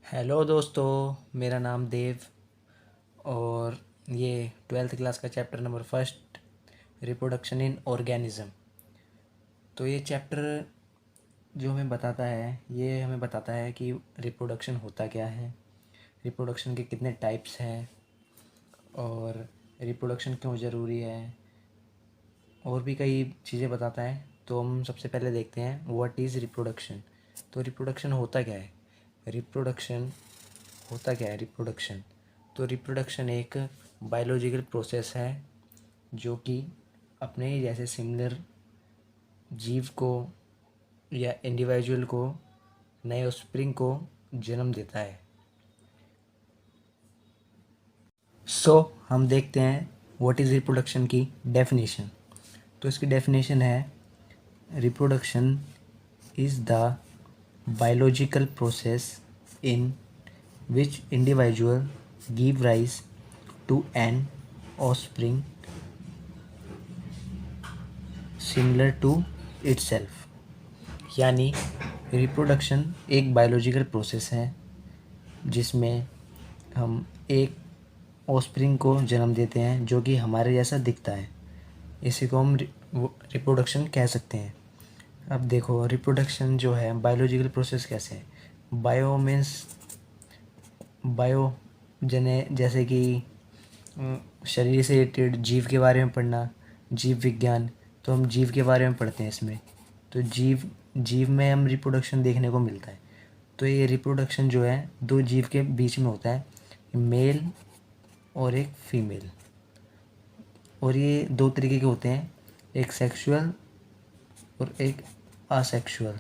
Hello दोस्तों, मेरा नाम देव और ये ट्वेल्थ क्लास का chapter number first reproduction in organism. तो ये चैप्टर जो हमें बताता है कि रिप्रोडक्शन होता क्या है, रिप्रोडक्शन के कितने टाइप्स हैं और रिप्रोडक्शन क्यों ज़रूरी है, और भी कई चीज़ें बताता है। तो हम सबसे पहले देखते हैं व्हाट इज़ रिप्रोडक्शन। तो रिप्रोडक्शन होता क्या है? रिप्रोडक्शन होता क्या है रिप्रोडक्शन तो रिप्रोडक्शन एक बायोलॉजिकल प्रोसेस है जो कि अपने जैसे सिमिलर जीव को या इंडिविजुअल को नए ऑफस्प्रिंग को जन्म देता है। हम देखते हैं व्हाट इज़ रिप्रोडक्शन की डेफिनेशन। तो इसकी डेफिनेशन है reproduction is the biological process in which individual give rise to an offspring similar to itself। यानी रिप्रोडक्शन एक बायोलॉजिकल प्रोसेस है जिसमें हम एक ऑफस्प्रिंग को जन्म देते हैं जो कि हमारे जैसा दिखता है। इसी को हम रिप्रोडक्शन कह सकते हैं। अब देखो रिप्रोडक्शन जो है बायोलॉजिकल प्रोसेस कैसे है। बायो मीन्स बायो जने जैसे कि शरीर से रिलेटेड जीव के बारे में पढ़ना, जीव विज्ञान। तो हम जीव के बारे में पढ़ते हैं इसमें। तो जीव जीव में हम रिप्रोडक्शन देखने को मिलता है। तो ये रिप्रोडक्शन जो है दो जीव के बीच में होता है, मेल और एक फीमेल। और ये दो तरीके के होते हैं, एक सेक्सुअल और एक असेक्सुअल।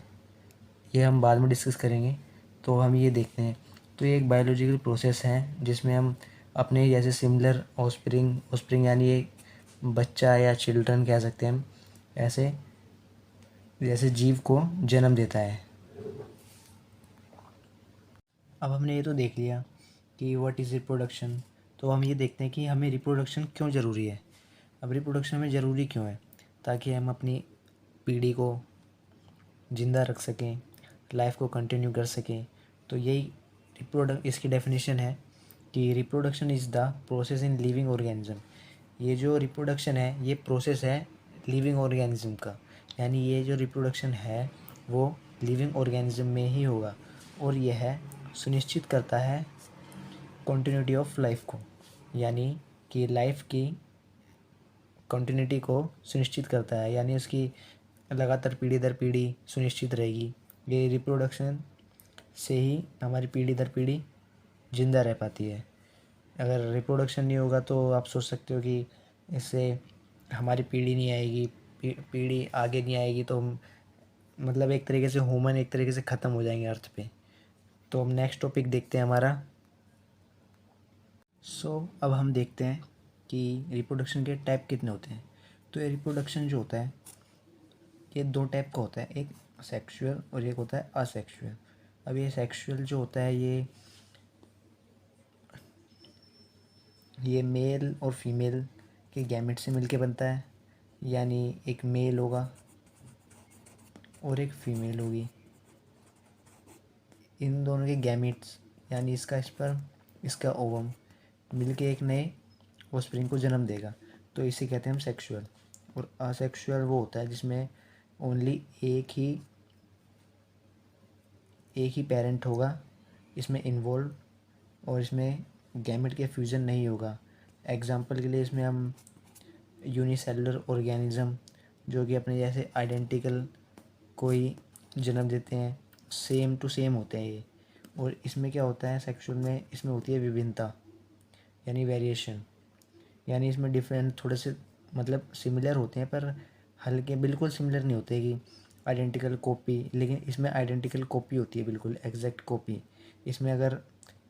ये हम बाद में डिस्कस करेंगे। तो हम ये देखते हैं। तो ये एक बायोलॉजिकल प्रोसेस है जिसमें हम अपने जैसे सिमिलर ऑस्प्रिंग यानी एक बच्चा या चिल्ड्रन कह सकते हैं हम, ऐसे जैसे जीव को जन्म देता है। अब हमने ये तो देख लिया कि व्हाट इज़ रिप्रोडक्शन। तो हम ये देखते हैं कि हमें रिप्रोडक्शन क्यों ज़रूरी है। अब रिप्रोडक्शन हमें ज़रूरी क्यों है? ताकि हम अपनी पीढ़ी को ज़िंदा रख सकें, लाइफ को कंटिन्यू कर सकें। तो यही इसकी डेफिनेशन है कि reproduction is the process in living organism. ये जो रिप्रोडक्शन है ये प्रोसेस है लिविंग ऑर्गेनिज्म का। यानी ये जो रिप्रोडक्शन है वो लिविंग ऑर्गेनिज्म में ही होगा और यह सुनिश्चित करता है कॉन्टिन्यूटी ऑफ लाइफ को, यानी कि लाइफ की कंटिन्यूटी को सुनिश्चित करता है, यानी उसकी लगातार पीढ़ी दर पीढ़ी सुनिश्चित रहेगी। ये रिप्रोडक्शन से ही हमारी पीढ़ी दर पीढ़ी जिंदा रह पाती है। अगर रिप्रोडक्शन नहीं होगा तो आप सोच सकते हो कि इससे हमारी पीढ़ी नहीं आएगी, पीढ़ी आगे नहीं आएगी तो मतलब एक तरीके से ह्यूमन एक तरीके से ख़त्म हो जाएंगे अर्थ पे। तो हम नेक्स्ट टॉपिक देखते हैं हमारा। अब हम देखते हैं कि रिप्रोडक्शन के टाइप कितने होते हैं। तो ये रिप्रोडक्शन जो होता है ये दो टाइप का होता है, एक सेक्सुअल और एक होता है असेक्सुअल। अब ये सेक्सुअल जो होता है ये मेल और फीमेल के गैमेट से मिलके बनता है। यानी एक मेल होगा और एक फीमेल होगी। इन दोनों के गैमेट्स यानी इसका स्पर्म इसका ओवम मिलके एक नए ऑफस्प्रिंग को जन्म देगा। तो इसे कहते हैं हम सेक्सुअल। और असेक्सुअल वो होता है जिसमें ओनली एक ही पेरेंट होगा इसमें इन्वॉल्व और इसमें गैमेट के फ्यूज़न नहीं होगा। एग्जाम्पल के लिए इसमें हम यूनिसेलुलर ऑर्गेनिज्म जो कि अपने जैसे आइडेंटिकल कोई जन्म देते हैं, सेम टू सेम होते हैं ये। और इसमें क्या होता है सेक्सुअल में, इसमें होती है विभिन्नता यानी वेरिएशन। यानी इसमें डिफरेंट थोड़े से मतलब सिमिलर होते हैं पर हल्के बिल्कुल सिमिलर नहीं होते कि आइडेंटिकल कॉपी, लेकिन इसमें आइडेंटिकल कॉपी होती है, बिल्कुल एग्जैक्ट कॉपी। इसमें अगर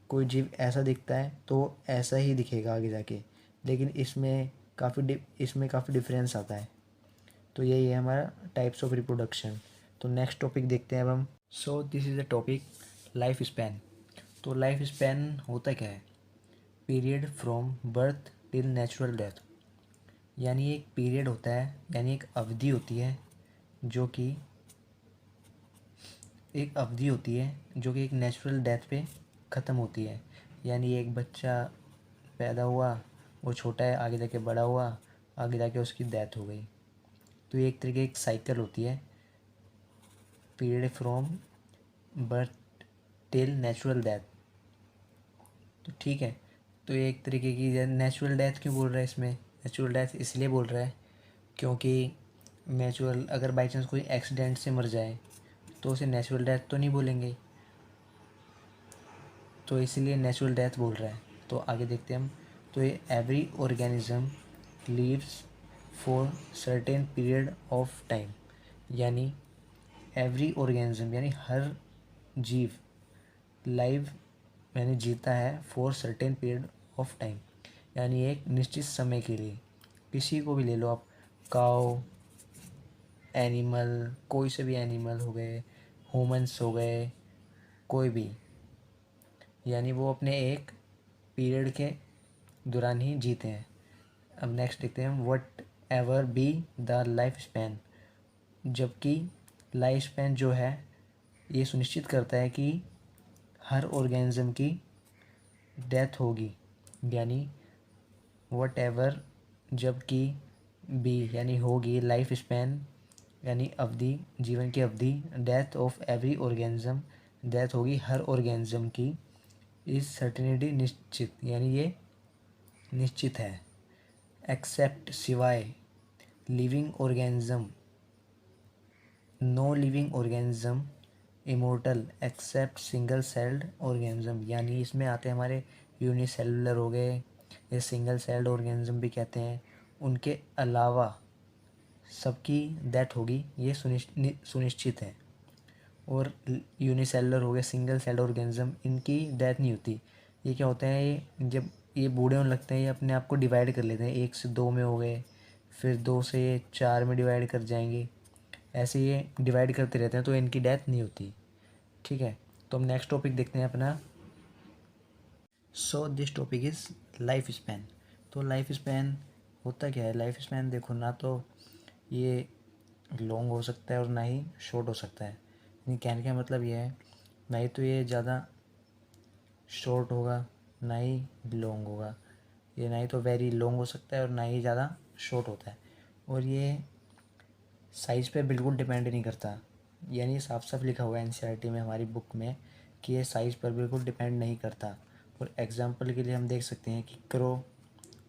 कोई जीव ऐसा दिखता है तो ऐसा ही दिखेगा आगे जाके, लेकिन इसमें काफ़ी डिफरेंस आता है। तो यही है हमारा टाइप्स ऑफ रिप्रोडक्शन। तो नेक्स्ट टॉपिक देखते हैं अब हम। This is the topic life span. तो लाइफ स्पैन होता क्या है? Period from birth till natural death. यानी एक पीरियड होता है, यानी जो कि एक नेचुरल डेथ पे ख़त्म होती है। यानी एक बच्चा पैदा हुआ, वो छोटा है, आगे जाके बड़ा हुआ, आगे जाके उसकी डेथ हो गई। तो ये एक तरीके एक साइकिल होती है, period from birth till natural death. तो ठीक है, तो ये एक तरीके की नेचुरल डेथ क्यों बोल रहा है इसमें? नेचुरल डेथ इसलिए बोल रहा है क्योंकि नेचुरल, अगर बाई चांस कोई एक्सीडेंट से मर जाए तो उसे नेचुरल डेथ तो नहीं बोलेंगे, तो इसीलिए नेचुरल डेथ बोल रहा है। तो आगे देखते हैं हम। तो ये every organism leaves for certain period of time, यानी एवरी ऑर्गेनिज्म यानी हर जीव लाइव यानी जीता है for certain period of time, यानी एक निश्चित समय के लिए। किसी को भी ले लो आप, काऊ, एनिमल, कोई से भी एनिमल हो गए, ह्यूमंस हो गए, कोई भी, यानी वो अपने एक पीरियड के दौरान ही जीते हैं। अब नेक्स्ट देखते हैं, what ever be the life span, जबकि लाइफ स्पैन जो है ये सुनिश्चित करता है कि हर ऑर्गेनिज्म की डेथ होगी, यानी वट एवर, जबकि बी यानी होगी, लाइफ स्पैन यानी अवधि, जीवन की अवधि, death of every organism, death होगी हर ऑर्गेनिज्म की, इज सर्टेनिटी निश्चित, यानी ये निश्चित है, एक्सेप्ट सिवाय, living organism, no living organism immortal except single celled organism, यानी इसमें आते हैं हमारे यूनिसेलुलर हो गए, ये सिंगल सेल्ड ऑर्गेनिज्म भी कहते हैं, उनके अलावा सबकी डेथ होगी, ये सुनिश्चित है। और यूनिसेलुलर हो गए, सिंगल सेल्ड ऑर्गेनिज्म, इनकी डेथ नहीं होती। ये क्या होता है, ये जब ये बूढ़े होने लगते हैं ये अपने आप को डिवाइड कर लेते हैं, 1 से 2 में हो गए, फिर 2 से ये 4 में डिवाइड कर जाएंगे, ऐसे ये डिवाइड करते रहते हैं, तो इनकी डेथ नहीं होती। ठीक है, तो हम नेक्स्ट टॉपिक देखते हैं अपना। So this topic is life span. तो लाइफ स्पैन होता क्या है? लाइफ स्पैन देखो, ना तो ये लॉन्ग हो सकता है और ना ही शॉर्ट हो सकता है। यानी कहने का मतलब ये है, ना ही तो ये ज़्यादा शॉर्ट होगा ना ही लॉन्ग होगा, ये ना ही तो वेरी लॉन्ग हो सकता है और ना ही ज़्यादा शॉर्ट होता है। और ये साइज़ पे बिल्कुल डिपेंड नहीं करता, यानी साफ साफ लिखा हुआ है एनसीईआरटी में, हमारी बुक में, कि ये साइज़ पर बिल्कुल डिपेंड नहीं करता। और एग्जांपल के लिए हम देख सकते हैं कि क्रो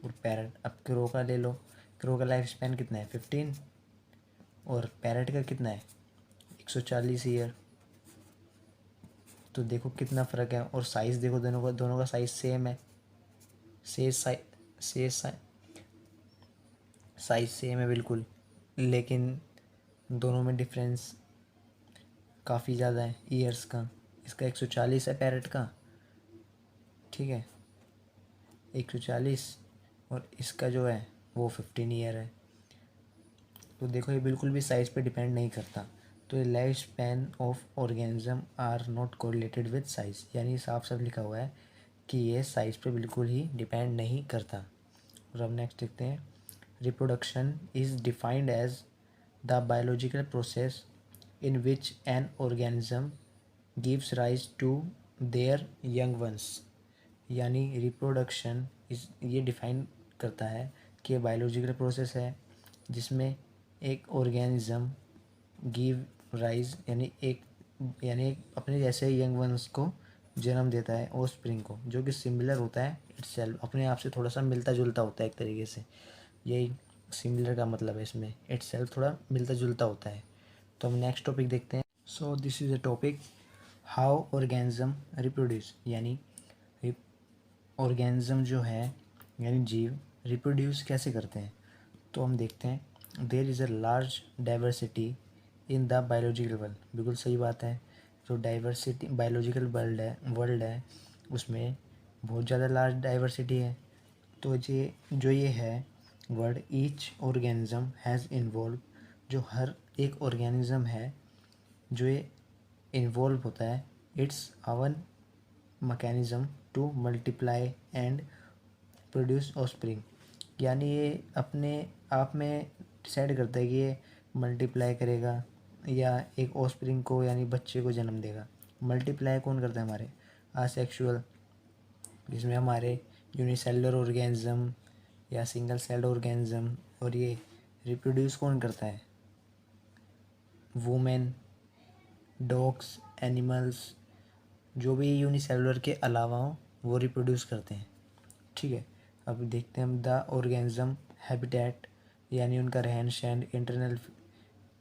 और पैरट। अब क्रो का ले लो, क्रो का लाइफ स्पैन कितना है 15, और पैरट का कितना है 140 ईयर। तो देखो कितना फ़र्क है, और साइज़ देखो दोनों का साइज़ सेम है, से साइज़ सेम है बिल्कुल, लेकिन दोनों में डिफरेंस काफ़ी ज़्यादा है ईयर्स का। इसका 140 है पैरट का, ठीक है, 140, और इसका जो है वो 15 ईयर है। तो देखो ये बिल्कुल भी साइज़ पे डिपेंड नहीं करता। तो ये life span of organism are not correlated with size, यानी साफ साफ लिखा हुआ है कि ये साइज़ पे बिल्कुल ही डिपेंड नहीं करता। और अब नेक्स्ट देखते हैं, reproduction is defined as the biological process in which an organism gives rise to their young ones, यानी रिप्रोडक्शन इस ये डिफाइन करता है कि बायोलॉजिकल प्रोसेस है जिसमें एक ऑर्गेनिज्म गिव राइज यानी एक अपने जैसे यंग वंस को जन्म देता है, ऑफस्प्रिंग को, जो कि सिमिलर होता है इटसेल्फ, अपने आप से थोड़ा सा मिलता जुलता होता है एक तरीके से। यही सिमिलर का मतलब है, इसमें इटसेल्फ थोड़ा मिलता जुलता होता है। तो हम नेक्स्ट टॉपिक देखते हैं। So this is a topic, how organism reproduce, यानी ऑर्गेनिज्म जो है यानी जीव रिप्रोड्यूस कैसे करते हैं। तो हम देखते हैं, there is a large diversity in the biological world, बिल्कुल सही बात है। जो डाइवर्सिटी बायोलॉजिकल वर्ल्ड है उसमें बहुत ज़्यादा लार्ज डाइवर्सिटी है। तो ये है word, each organism has involve, जो हर एक ऑर्गेनिज्म है जो ये इन्वॉल्व होता है, it's our mechanism to multiply and produce offspring, यानी ये अपने आप में डिसाइड करता है कि ये मल्टीप्लाई करेगा या एक ऑफस्प्रिंग को यानी बच्चे को जन्म देगा। मल्टीप्लाई कौन करता है? असेक्सुअल, जिसमें हमारे यूनिसेलुलर ऑर्गेनिज्म या सिंगल सेल्ड ऑर्गेनिज्म, और ये रिप्रोड्यूस कौन करता है, वुमेन, डॉग्स, एनिमल्स, जो भी यूनिसेलुलर के अलावा हो वो रिप्रोड्यूस करते हैं। ठीक है, अब देखते हैं हम द ऑर्गेनिज्म हैबिटेट, यानी उनका रहन सहन, इंटरनल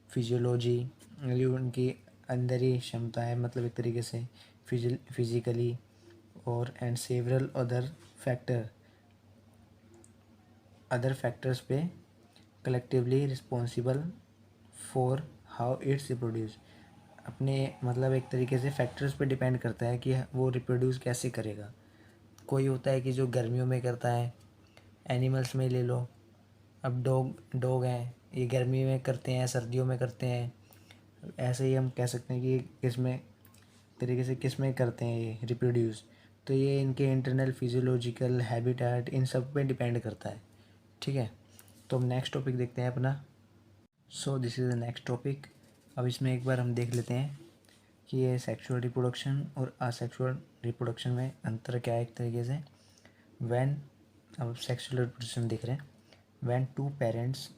फिजियोलॉजी, ये उनकी अंदरी क्षमता है, मतलब एक तरीके से फिजिकली, और एंड सेवरल अदर फैक्टर्स पे collectively responsible for how it's reproduce. अपने मतलब एक तरीके से फैक्टर्स पे डिपेंड करता है कि वो रिप्रोड्यूस कैसे करेगा। कोई होता है कि जो गर्मियों में करता है, एनिमल्स में ले लो, अब डॉग हैं, ये गर्मी में करते हैं, सर्दियों में करते हैं। ऐसे ही हम कह सकते हैं कि किस में करते हैं ये रिप्रोड्यूस। तो ये इनके इंटरनल फिजियोलॉजिकल हैबिटेट, इन सब पे डिपेंड करता है। ठीक है, तो हम नेक्स्ट टॉपिक देखते हैं अपना। So this is the next topic. अब इसमें एक बार हम देख लेते हैं कि ये सेक्सुअल रिप्रोडक्शन और असेक्सुअल रिप्रोडक्शन में अंतर क्या है एक तरीके से। अब सेक्सुअल रिप्रोडक्शन देख रहे हैं। When two parents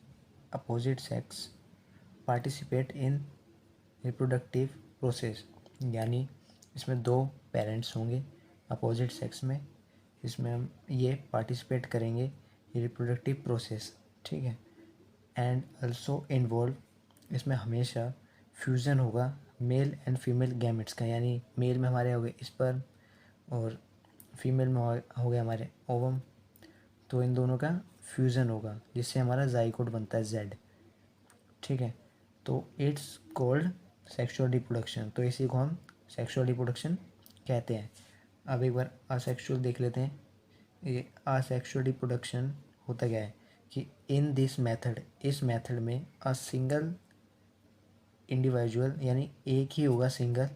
opposite sex participate in reproductive process, यानी इसमें दो पेरेंट्स होंगे अपोजिट सेक्स में, इसमें हम ये पार्टिसिपेट करेंगे रिप्रोडक्टिव प्रोसेस। ठीक है, एंड आल्सो इन्वॉल्व, इसमें हमेशा फ्यूज़न होगा मेल एंड फीमेल गैमेट्स का, यानी मेल में हमारे हो गए स्पर्म और फीमेल में हो गया हमारे ओवम। तो इन दोनों का फ्यूज़न होगा जिससे हमारा जाइगोट बनता है जेड। ठीक है, तो इट्स कॉल्ड सेक्सुअल रिप्रोडक्शन। तो इसी को हम सेक्सुअल रिप्रोडक्शन कहते हैं। अब एक बार असेक्सुअल देख लेते हैं। ये असेक्सुअल रिप्रोडक्शन होता क्या है कि इन दिस मेथड, इस मेथड में अ सिंगल इंडिविजुअल, यानी एक ही होगा सिंगल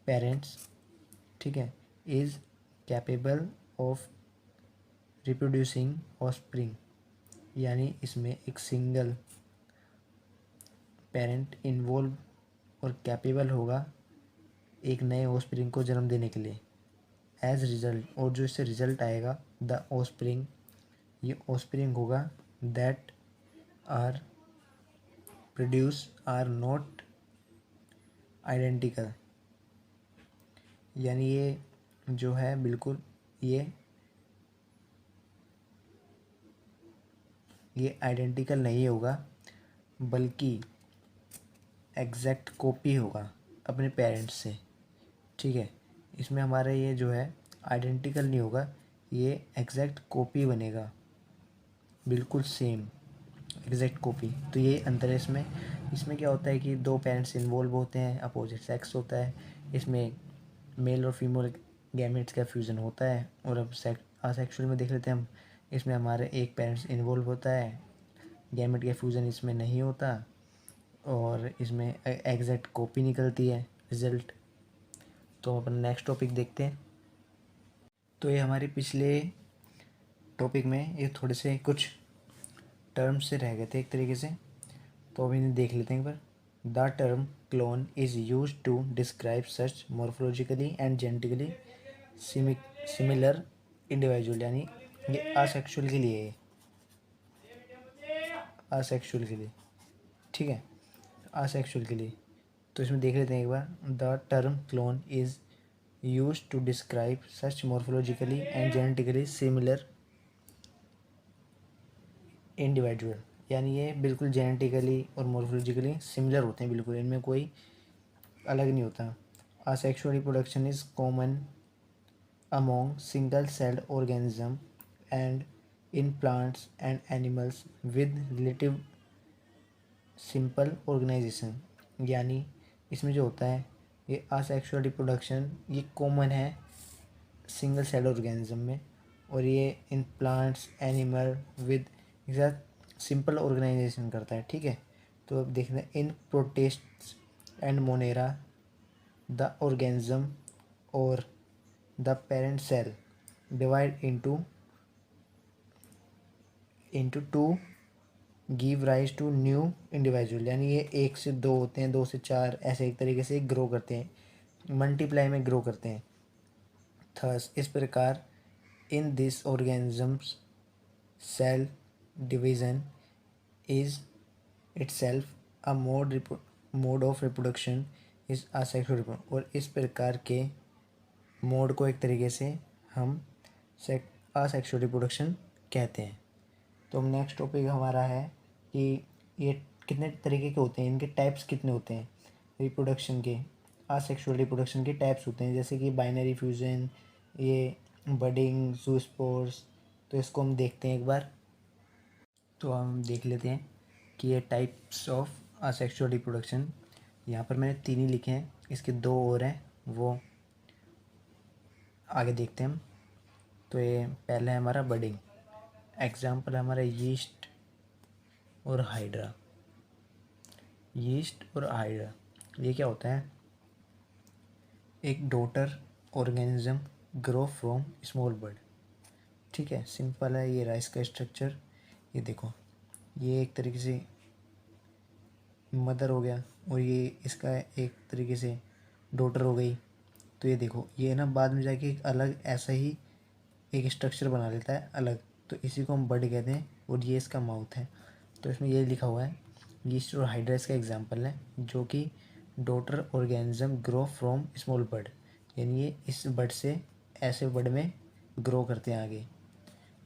पेरेंट्स, ठीक है, is capable of reproducing offspring, यानी इसमें एक सिंगल पेरेंट इन्वॉल्व और कैपेबल होगा एक नए ऑफस्प्रिंग को जन्म देने के लिए। एज रिजल्ट, और जो इससे रिजल्ट आएगा, द ऑफस्प्रिंग, ये ऑफस्प्रिंग होगा that are produce are not identical, यानी ये जो है बिल्कुल ये आइडेंटिकल नहीं होगा, बल्कि एग्जैक्ट कॉपी होगा अपने पेरेंट्स से। ठीक है, इसमें हमारा ये जो है आइडेंटिकल नहीं होगा, ये एग्जैक्ट कॉपी बनेगा, बिल्कुल सेम एग्जैक्ट कॉपी। तो ये अंतर है इसमें। इसमें क्या होता है कि दो पेरेंट्स इन्वॉल्व होते हैं, अपोजिट सेक्स होता है, इसमें मेल और फीमेल गैमेट्स का फ्यूज़न होता है। और अब असेक्सुअल में देख लेते हैं हम, इसमें हमारे एक पेरेंट्स इन्वॉल्व होता है, गैमेट का फ्यूज़न इसमें नहीं होता, और इसमें एग्जैक्ट कॉपी निकलती है रिजल्ट। तो हम अपना नेक्स्ट टॉपिक देखते हैं। तो ये हमारे पिछले टॉपिक में ये थोड़े से कुछ टर्म्स से रह गए थे एक तरीके से, तो अभी इन्हें देख लेते हैं एक बार। The term clone is use to describe such morphologically and genetically similar individual, यानी ये असेक्सुअल के लिए है, असेक्सुअल के लिए। ठीक है, असेक्सुअल के लिए। तो इसमें देख लेते हैं एक बार। The term clone is use to describe such morphologically and genetically similar individual, यानी ये बिल्कुल जेनेटिकली और मॉर्फोलॉजिकली सिमिलर होते हैं, बिल्कुल इनमें कोई अलग नहीं होता। Asexual reproduction is common among single celled organism and in plants and animals with relative simple organization, यानी इसमें जो होता है ये असेक्सुअल रिप्रोडक्शन ये कॉमन है सिंगल सेल ऑर्गेनिज्म में, और ये इन प्लांट्स एनिमल विद एक साथ सिंपल ऑर्गेनाइजेशन करता है। ठीक है, तो अब देखते हैं इन protists and monera the organism और the parent cell divide into two give rise to new individual, यानी ये एक से दो होते हैं, दो से चार, ऐसे एक तरीके से ग्रो करते हैं, मल्टीप्लाई में ग्रो करते हैं। थस इस प्रकार in this organisms cell division is itself a mode of reproduction is asexual reproduction। और इस प्रकार के मोड को एक तरीके से हम असेक्सुअल रिप्रोडक्शन कहते हैं। तो नेक्स्ट टॉपिक हमारा है कि ये कितने तरीके के होते हैं, इनके टाइप्स कितने होते हैं रिप्रोडक्शन के। असेक्सुअल रिप्रोडक्शन के टाइप्स होते हैं जैसे कि बाइनरी फ्यूजन, ये बडिंग, ज़ूस्पोर्स। तो इसको हम देखते हैं एक बार। तो हम देख लेते हैं कि ये टाइप्स ऑफ असेक्सुअल रिप्रोडक्शन, यहाँ पर मैंने 3 ही लिखे हैं, इसके 2 और हैं, वो आगे देखते हैं हम। तो ये पहला है हमारा बडिंग। एग्जाम्पल है हमारा यीस्ट और हाइड्रा। यीस्ट और हाइड्रा ये क्या होता है, एक daughter organism grow from small bird. ठीक है, सिंपल है, ये राइस का स्ट्रक्चर। ये देखो, ये एक तरीके से मदर हो गया और ये इसका एक तरीके से डॉटर हो गई। तो ये देखो, ये ना बाद में जाके एक अलग ऐसा ही एक स्ट्रक्चर बना लेता है अलग। तो इसी को हम बर्ड कहते हैं और ये इसका माउथ है। तो इसमें ये लिखा हुआ है यीस्ट और हाइड्रा इसका एग्जाम्पल है, जो कि daughter organism grow from small bird, यानी ये इस बर्ड से ऐसे बर्ड में ग्रो करते हैं आगे।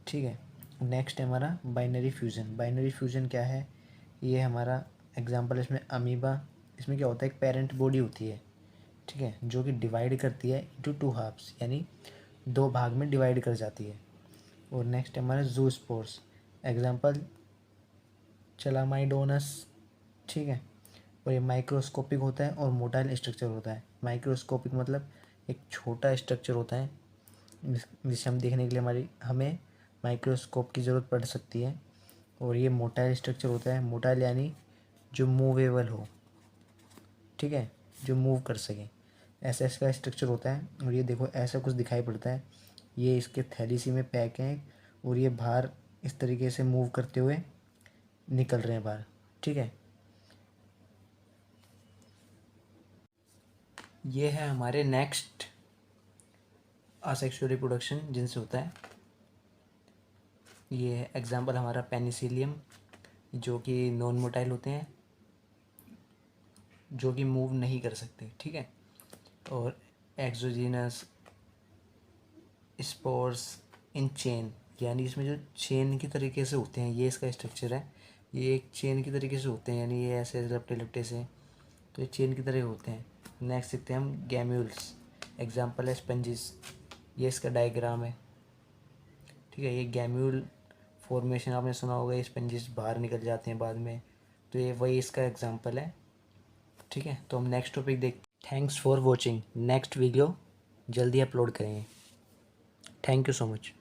ठीक है, नेक्स्ट है हमारा बाइनरी फ्यूज़न। बाइनरी फ्यूज़न क्या है, ये हमारा एग्जांपल इसमें अमीबा। इसमें क्या होता है, एक पेरेंट बॉडी होती है, ठीक है, जो कि डिवाइड करती है इनटू 2 हाफ्स, यानी 2 भाग में डिवाइड कर जाती है। और नेक्स्ट है हमारा ज़ूस्पोर्स। एग्जांपल चलामाइडोनस। ठीक है, और ये माइक्रोस्कोपिक होता है और मोटाइल स्ट्रक्चर होता है। माइक्रोस्कोपिक मतलब एक छोटा स्ट्रक्चर होता है जिसे हम देखने के लिए हमें माइक्रोस्कोप की ज़रूरत पड़ सकती है। और ये मोटाइल स्ट्रक्चर होता है। मोटाइल यानी जो मूवेबल हो, ठीक है, जो मूव कर सके, ऐसा इसका स्ट्रक्चर होता है। और ये देखो ऐसा कुछ दिखाई पड़ता है, ये इसके थैलीसी में पैक हैं और ये बाहर इस तरीके से मूव करते हुए निकल रहे हैं बाहर। ठीक है, ये है हमारे नेक्स्ट असेक्सुअल रिप्रोडक्शन जिनसे होता है। ये है एग्जांपल हमारा पेनिसिलियम, जो कि नॉन मोटाइल होते हैं, जो कि मूव नहीं कर सकते। ठीक है, और एक्सोजीनस स्पोर्स इन चेन, यानी इसमें जो चेन की तरीके से होते हैं, ये इसका स्ट्रक्चर है। ये एक चेन की तरीके से होते हैं, यानी ये ऐसे लपटे लपटे से, तो ये चेन की तरह होते हैं। नेक्स्ट देखते हैं हम गैम्यूल्स। एग्जांपल है स्पंजिस, ये इसका डायग्राम है। ठीक है, ये गैम्यूल फॉर्मेशन आपने सुना होगा, ये स्पंजिस बाहर निकल जाते हैं बाद में, तो ये वही इसका एग्जांपल है। ठीक है, तो हम नेक्स्ट टॉपिक देखते हैं। Thanks for watching. Next video जल्दी अपलोड करेंगे। Thank you so much.